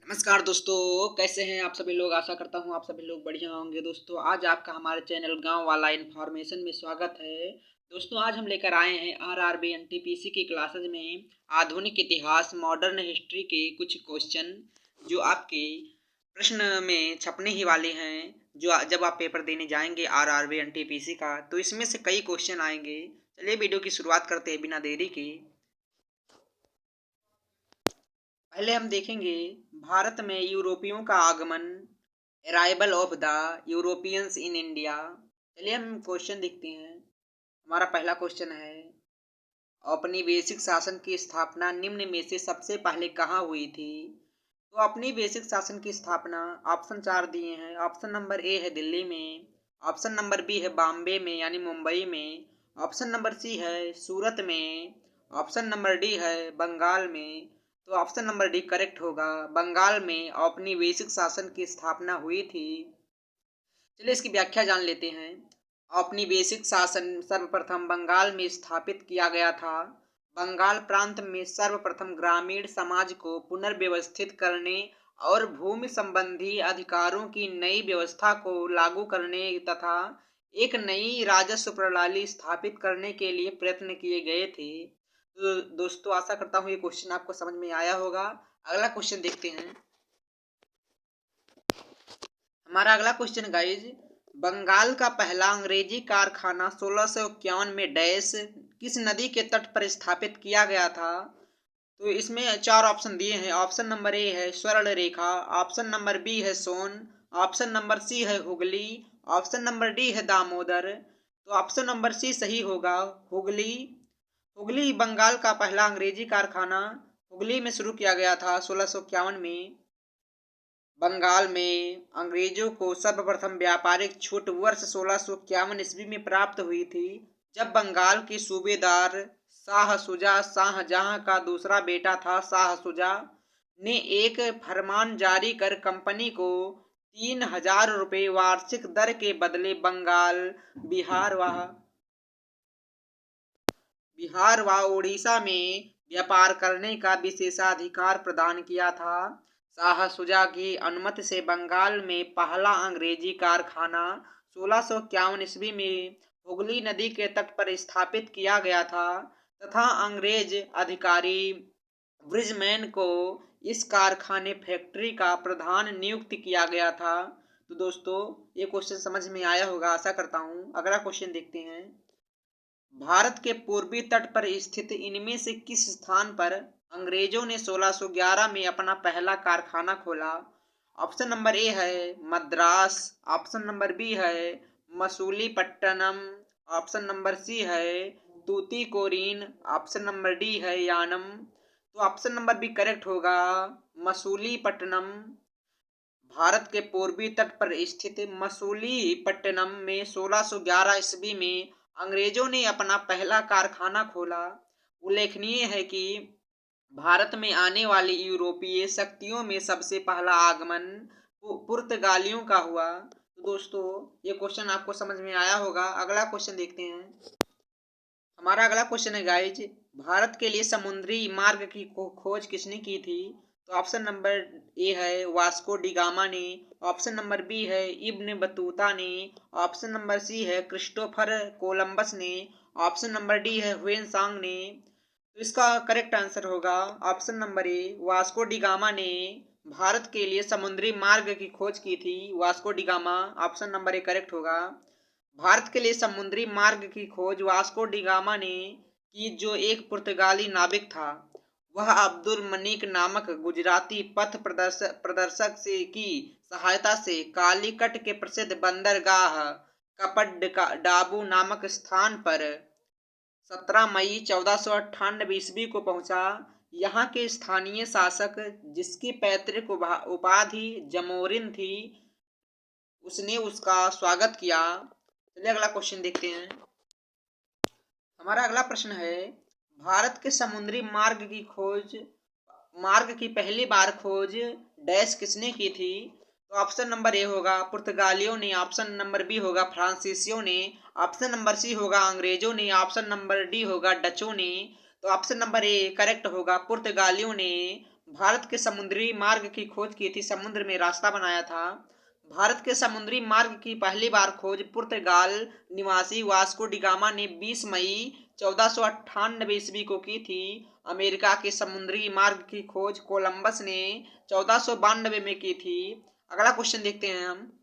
नमस्कार दोस्तों, कैसे हैं आप सभी लोग। आशा करता हूँ आप सभी लोग बढ़िया होंगे। दोस्तों आज आपका हमारे चैनल गांव वाला इन्फॉर्मेशन में स्वागत है। दोस्तों आज हम लेकर आए हैं आरआरबी एनटीपीसी की क्लासेज में आधुनिक इतिहास मॉडर्न हिस्ट्री के कुछ क्वेश्चन जो आपके प्रश्न में छपने ही वाले हैं। जो जब आप पेपर देने जाएंगे आरआरबी एनटीपीसी का, तो इसमें से कई क्वेश्चन आएंगे। चलिए वीडियो की शुरुआत करते हैं बिना देरी के। पहले हम देखेंगे भारत में यूरोपियों का आगमन, arrival of the Europeans in India. चलिए हम क्वेश्चन देखते हैं। हमारा पहला क्वेश्चन है, औपनिवेशिक शासन की स्थापना निम्न में से सबसे पहले कहाँ हुई थी। तो औपनिवेशिक शासन की स्थापना ऑप्शन 4 दिए हैं। ऑप्शन नंबर ए है दिल्ली में, ऑप्शन नंबर बी है बॉम्बे में यानी मुंबई में, ऑप्शन नंबर सी है सूरत में, ऑप्शन नंबर डी है बंगाल में। तो ऑप्शन नंबर डी करेक्ट होगा, बंगाल में औपनिवेशिक शासन की स्थापना हुई थी। चलिए इसकी व्याख्या जान लेते हैं। औपनिवेशिक शासन सर्वप्रथम बंगाल में स्थापित किया गया था। बंगाल प्रांत में सर्वप्रथम ग्रामीण समाज को पुनर्व्यवस्थित करने और भूमि संबंधी अधिकारों की नई व्यवस्था को लागू करने तथा एक नई राजस्व प्रणाली स्थापित करने के लिए प्रयत्न किए गए थे। तो दोस्तों आशा करता हूँ ये क्वेश्चन आपको समझ में आया होगा। अगला क्वेश्चन देखते हैं। हमारा अगला क्वेश्चन गाइज, बंगाल का पहला अंग्रेजी कारखाना 1651 में डैश किस नदी के तट पर स्थापित किया गया था। तो इसमें चार ऑप्शन दिए हैं। ऑप्शन नंबर ए है स्वर्ण रेखा, ऑप्शन नंबर बी है सोन, ऑप्शन नंबर सी है हुगली, ऑप्शन नंबर डी है दामोदर। तो ऑप्शन नंबर सी सही होगा, हुगली। हुगली बंगाल का पहला अंग्रेजी कारखाना हुगली में शुरू किया गया था 1651 में। बंगाल में अंग्रेजों को सर्वप्रथम व्यापारिक छूट वर्ष 1651 ईस्वी में प्राप्त हुई थी, जब बंगाल के सूबेदार शाह शुजा शाहजहां का दूसरा बेटा था शाह शुजा ने एक फरमान जारी कर कंपनी को 3000 रुपये वार्षिक दर के बदले बंगाल, बिहार व उड़ीसा में व्यापार करने का विशेषाधिकार प्रदान किया था। शाह शुजा की अनुमति से बंगाल में पहला अंग्रेजी कारखाना 1651 ईस्वी में हुगली नदी के तट पर स्थापित किया गया था तथा अंग्रेज अधिकारी ब्रिजमैन को इस कारखाने फैक्ट्री का प्रधान नियुक्त किया गया था। तो दोस्तों ये क्वेश्चन समझ में आया होगा आशा करता हूँ। अगला क्वेश्चन देखते हैं। भारत के पूर्वी तट पर स्थित इनमें से किस स्थान पर अंग्रेजों ने 1611 में अपना पहला कारखाना खोला। ऑप्शन नंबर ए है मद्रास, ऑप्शन नंबर बी है मसूलीपट्टनम, ऑप्शन नंबर सी है तूतीकोरिन, ऑप्शन नंबर डी है यानम। तो ऑप्शन नंबर बी करेक्ट होगा, मसूलीपट्टनम। भारत के पूर्वी तट पर स्थित मसूलीपट्टनम में 1611 ईस्वी में अंग्रेजों ने अपना पहला कारखाना खोला। उल्लेखनीय है कि भारत में आने वाली यूरोपीय शक्तियों में सबसे पहला आगमन पुर्तगालियों का हुआ। तो दोस्तों ये क्वेश्चन आपको समझ में आया होगा। अगला क्वेश्चन देखते हैं। हमारा अगला क्वेश्चन है गाइज, भारत के लिए समुद्री मार्ग की खोज किसने की थी। तो ऑप्शन नंबर ए है वास्को डिगामा ने, ऑप्शन नंबर बी है इब्न बतूता ने, ऑप्शन नंबर सी है क्रिस्टोफर कोलंबस ने, ऑप्शन नंबर डी है हुएन सांग ने। तो इसका करेक्ट आंसर होगा ऑप्शन नंबर ए, वास्को डिगामा ने भारत के लिए समुद्री मार्ग की खोज की थी। Vasco da Gama option number A correct होगा। भारत के लिए समुद्री मार्ग की खोज वास्को डिगामा ने की, जो एक पुर्तगाली नाविक था। वह अब्दुल मनीक नामक गुजराती पथ प्रदर्शक से की सहायता से कालीकट के प्रसिद्ध बंदरगाह कपड़डाबू नामक स्थान पर 17 मई 1498 ईस्वी को पहुंचा। यहाँ के स्थानीय शासक, जिसकी पैतृक उपाधि जमोरिन थी, उसने उसका स्वागत किया। चलिए अगला क्वेश्चन देखते हैं। हमारा अगला प्रश्न है, भारत के समुद्री मार्ग की पहली बार खोज डैश किसने की थी। तो ऑप्शन नंबर ए होगा पुर्तगालियों ने, ऑप्शन नंबर बी होगा फ्रांसीसियों ने, ऑप्शन नंबर सी होगा अंग्रेजों ने, ऑप्शन नंबर डी होगा डचों ने। तो ऑप्शन नंबर ए करेक्ट होगा, पुर्तगालियों ने भारत के समुद्री मार्ग की खोज की थी, समुद्र में रास्ता बनाया था। भारत के समुद्री मार्ग की पहली बार खोज पुर्तगाल निवासी वास्को डिगामा ने 20 मई 1498 ईस्वी को की थी। अमेरिका के समुद्री मार्ग की खोज कोलंबस ने 1492 में की थी। अगला क्वेश्चन देखते हैं हम।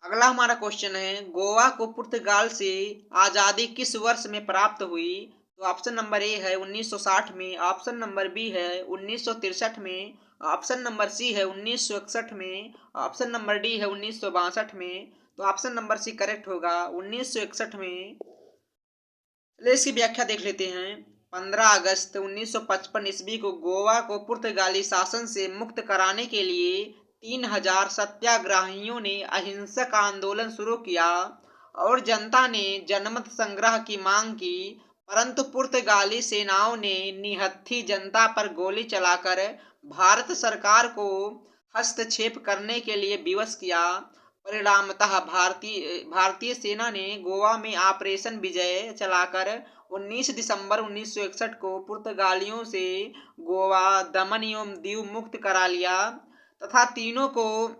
अगला हमारा क्वेश्चन है, गोवा को पुर्तगाल से आजादी किस वर्ष में प्राप्त हुई? तो ऑप्शन नंबर ए है 1960 में, ऑप्शन नंबर बी है 1963 में, ऑप्शन नंबर सी है 1961 में, ऑप्शन नंबर डी है 1962 में। तो ऑप्शन नंबर सी करेक्ट होगा 1961 में। चलिए इसकी व्याख्या देख लेते हैं। 15 अगस्त 1955 ईस्वी को गोवा को पुर्तगाली शासन से मुक्त कराने के लिए 3000 सत्याग्रहियों ने अहिंसक आंदोलन शुरू किया और जनता ने जनमत संग्रह की मांग की, परंतु पुर्तगाली सेनाओं ने निहत्थी जनता पर गोली चलाकर भारत सरकार को हस्तक्षेप करने के लिए विवश किया। परिणामतः भारतीय सेना ने गोवा में ऑपरेशन विजय चलाकर 19 दिसंबर 1961 को पुर्तगालियों से गोवा, दमन एवं दीव मुक्त करा लिया तथा तीनों को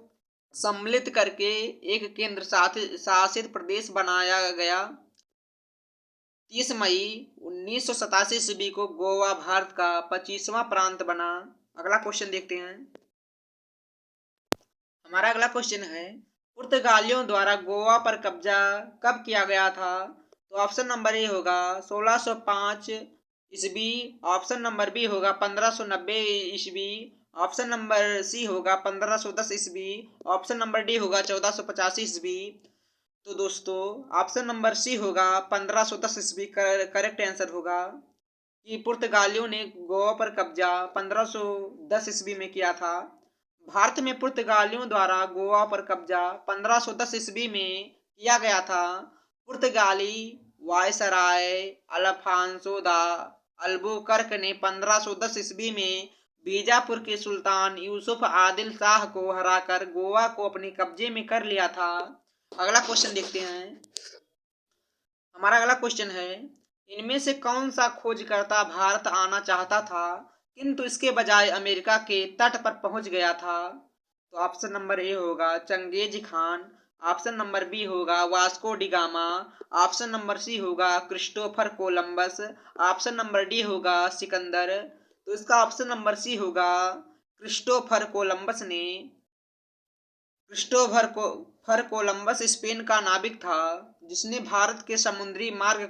सम्मिलित करके एक केंद्र शासित प्रदेश बनाया गया। 30 मई 1987 ईस्वी को गोवा भारत का 25वां प्रांत बना। अगला क्वेश्चन देखते हैं। हमारा अगला क्वेश्चन है, पुर्तगालियों द्वारा गोवा पर कब्जा कब किया गया था? तो ऑप्शन नंबर ए होगा 1605 ईस्वी, ऑप्शन नंबर बी होगा 1590 ईस्वी, ऑप्शन नंबर सी होगा 1510 ईस्वी, ऑप्शन नंबर डी होगा 1485 ईस्वी। तो दोस्तों ऑप्शन नंबर सी होगा 1510 ईस्वी करेक्ट आंसर होगा कि पुर्तगालियों ने गोवा पर कब्जा 1510 ईस्वी में किया था। भारत में पुर्तगालियों द्वारा गोवा पर कब्जा 1510 ईस्वी में किया गया था। पुर्तगाली वायसराय अल्फांसो दा अल्बुकर्क ने 1510 ईस्वी में बीजापुर के सुल्तान यूसुफ आदिल शाह को हराकर गोवा को अपने कब्जे में कर लिया था। अगला क्वेश्चन देखते हैं। हमारा अगला क्वेश्चन है, इनमें से कौन सा खोजकर्ता भारत आना चाहता था किंतु इसके बजाय अमेरिका के तट पर पहुंच गया था? तो ऑप्शन नंबर ए होगा Genghis Khan, option number B होगा Vasco da Gama, option number C होगा Christopher Columbus, option number D होगा सिकंदर। तो इसका ऑप्शन नंबर सी होगा क्रिस्टोफर कोलंबस ने। क्रिस्टोफर कोलंबस स्पेन का नाविक था जिसने भारत के समुद्री मार्ग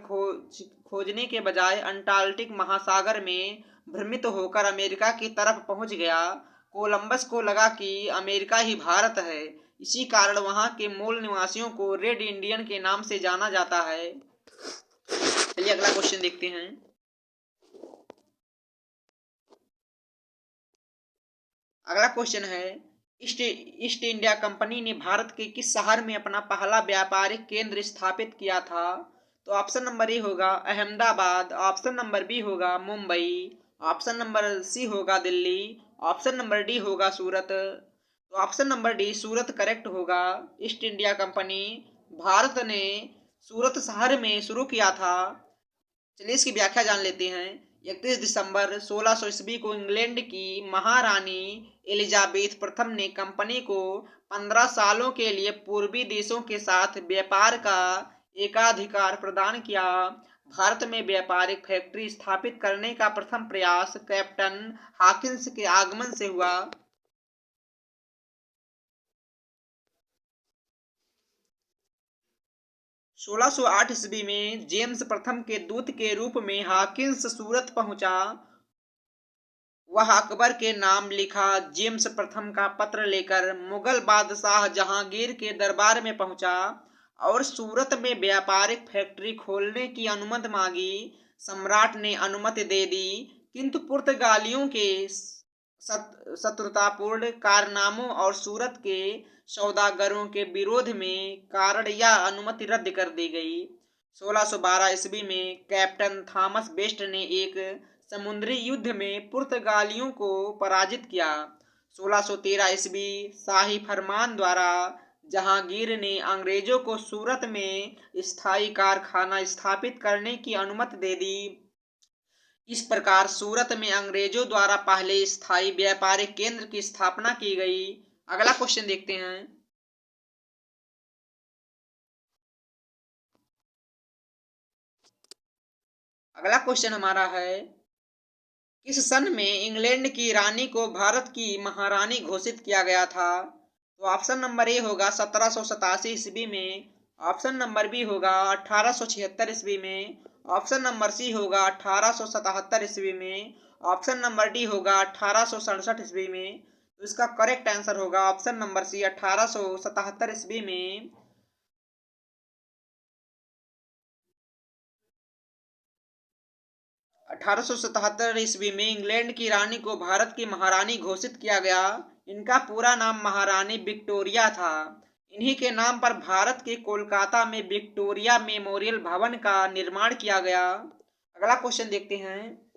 खोजने के बजाय अंटार्कटिक महासागर में भ्रमित होकर अमेरिका की तरफ पहुंच गया। कोलंबस को लगा कि अमेरिका ही भारत है, इसी कारण वहां के मूल निवासियों को रेड इंडियन के नाम से जाना जाता है। चलिए अगला क्वेश्चन देखते हैं। अगला क्वेश्चन है, ईस्ट इंडिया कंपनी ने भारत के किस शहर में अपना पहला व्यापारिक केंद्र स्थापित किया था? तो ऑप्शन नंबर ए होगा अहमदाबाद, ऑप्शन नंबर बी होगा मुंबई, ऑप्शन नंबर सी होगा दिल्ली, ऑप्शन नंबर डी होगा सूरत। तो ऑप्शन नंबर डी सूरत करेक्ट होगा। ईस्ट इंडिया कंपनी भारत ने सूरत शहर में शुरू किया था। चलिए इसकी व्याख्या जान लेते हैं। 31 दिसंबर 1600 ईस्वी को इंग्लैंड की महारानी एलिजाबेथ प्रथम ने कंपनी को 15 सालों के लिए पूर्वी देशों के साथ व्यापार का एकाधिकार प्रदान किया। भारत में व्यापारिक फैक्ट्री स्थापित करने का प्रथम प्रयास कैप्टन हॉकिंस के आगमन से हुआ। 1608 ईस्वी में जेम्स प्रथम के दूत के रूप में हॉकिंस सूरत पहुंचा। वह अकबर के नाम लिखा जेम्स प्रथम का पत्र लेकर मुगल बादशाह जहांगीर के दरबार में पहुंचा और सूरत में व्यापारिक फैक्ट्री खोलने की अनुमति मांगी। सम्राट ने अनुमति दे दी, किंतु पुर्तगालियों के शत्रुतापूर्ण कारनामों और सूरत के सौदागरों के विरोध में कारण यह अनुमति रद्द कर दी गई। 1612 ईस्वी में कैप्टन थॉमस बेस्ट ने एक समुद्री युद्ध में पुर्तगालियों को पराजित किया। 1613 ईस्वी शाही फरमान द्वारा जहांगीर ने अंग्रेजों को सूरत में स्थायी कारखाना स्थापित करने की अनुमति दे दी। इस प्रकार सूरत में अंग्रेजों द्वारा पहले स्थायी व्यापारिक केंद्र की स्थापना की गई। अगला क्वेश्चन देखते हैं। अगला क्वेश्चन हमारा है, किस सन में इंग्लैंड की रानी को भारत की महारानी घोषित किया गया था? तो ऑप्शन नंबर ए होगा 1787 ईस्वी में, ऑप्शन नंबर बी होगा 1876 ईस्वी में, ऑप्शन नंबर सी होगा 1877 ईस्वी में, ऑप्शन नंबर डी होगा 1867 ईस्वी में। तो इसका करेक्ट आंसर होगा ऑप्शन नंबर सी 1877 ईस्वी में। 1877 ईस्वी में इंग्लैंड की रानी को भारत की महारानी घोषित किया गया। इनका पूरा नाम महारानी विक्टोरिया था। इन्हीं के नाम पर भारत के कोलकाता में विक्टोरिया मेमोरियल भवन का निर्माण किया गया। अगला क्वेश्चन देखते हैं।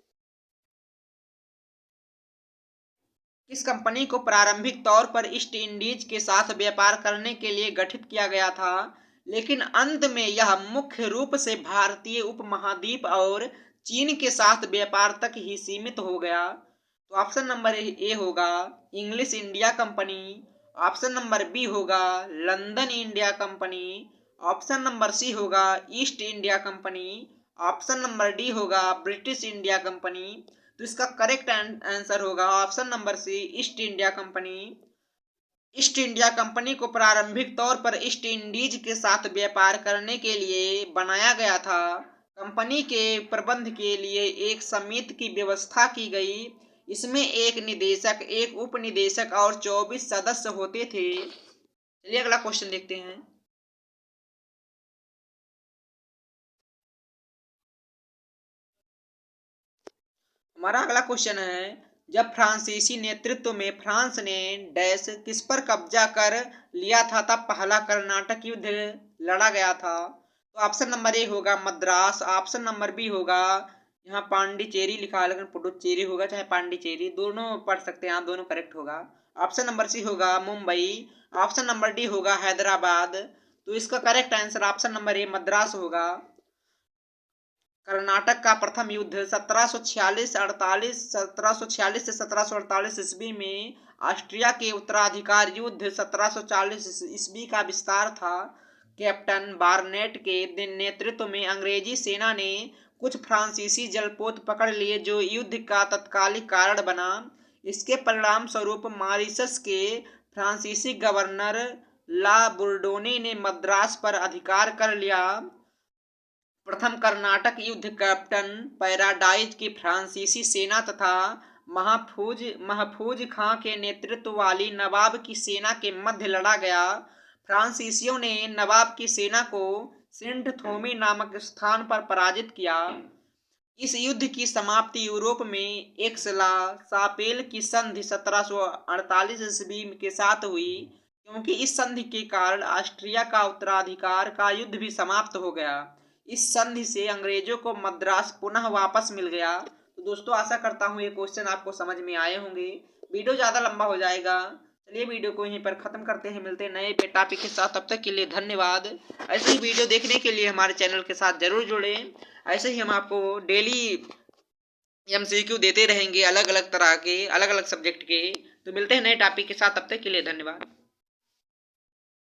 किस कंपनी को प्रारंभिक तौर पर ईस्ट इंडीज के साथ व्यापार करने के लिए गठित किया गया था, लेकिन अंत में यह मुख्य रूप से भारतीय उपमहाद्वीप और चीन के साथ व्यापार तक ही सीमित हो गया? तो ऑप्शन नंबर ए होगा English India company, option number B होगा London India company, option number C होगा East India company, option number D होगा ब्रिटिश इंडिया कंपनी। तो इसका करेक्ट आंसर होगा option number C East India company. East India company को प्रारंभिक तौर पर ईस्ट इंडीज के साथ व्यापार करने के लिए बनाया गया था। कंपनी के प्रबंध के लिए एक समिति की व्यवस्था की गई। इसमें एक निदेशक, एक उपनिदेशक और 24 सदस्य होते थे। चलिए अगला क्वेश्चन देखते हैं। हमारा अगला क्वेश्चन है, जब फ्रांसीसी नेतृत्व में फ्रांस ने डैश किस पर कब्जा कर लिया था तब पहला कर्नाटक युद्ध लड़ा गया था? तो ऑप्शन नंबर ए होगा मद्रास, ऑप्शन नंबर बी होगा, यहाँ पांडिचेरी लिखा है लेकिन पुडुचेरी होगा, चाहे पांडिचेरी, दोनों पढ़ सकते हैं, यहाँ दोनों करेक्ट होगा। ऑप्शन नंबर सी होगा मुंबई, ऑप्शन नंबर डी होगा हैदराबाद। तो इसका करेक्ट आंसर ऑप्शन नंबर ए मद्रास होगा। कर्नाटक का प्रथम युद्ध 1746 से 1748 ईस्वी में ऑस्ट्रिया के उत्तराधिकार युद्ध 1740 ईस्वी का विस्तार था। कैप्टन बार्नेट के नेतृत्व में अंग्रेजी सेना ने कुछ फ्रांसीसी जलपोत पकड़ लिए, जो युद्ध का तत्कालिक कारण बना। इसके परिणाम स्वरूप मॉरिशस के फ्रांसीसी गवर्नर ला बुर्डोने ने मद्रास पर अधिकार कर लिया। प्रथम कर्नाटक युद्ध कैप्टन पैराडाइज की फ्रांसीसी सेना तथा महफूज खां के नेतृत्व वाली नवाब की सेना के मध्य लड़ा गया। फ्रांसीसियों ने नवाब की सेना को सेंट थोमी नामक स्थान पर पराजित किया। इस युद्ध की समाप्ति यूरोप में एक्स-ला-शापेल की संधि 1748 ईस्वी के साथ हुई, क्योंकि इस संधि के कारण ऑस्ट्रिया का उत्तराधिकार का युद्ध भी समाप्त हो गया। इस संधि से अंग्रेजों को मद्रास पुनः वापस मिल गया। तो दोस्तों आशा करता हूँ ये क्वेश्चन आपको समझ में आए होंगे। वीडियो ज़्यादा लंबा हो जाएगा, चलिए वीडियो को यहीं पर ख़त्म करते हैं। मिलते हैं नए टॉपिक के साथ, तब तक के लिए धन्यवाद। ऐसे ही वीडियो देखने के लिए हमारे चैनल के साथ जरूर जुड़ें। ऐसे ही हम आपको डेली MCQ देते रहेंगे, अलग अलग तरह के, अलग अलग सब्जेक्ट के। तो मिलते हैं नए टॉपिक के साथ, तब तक के लिए धन्यवाद।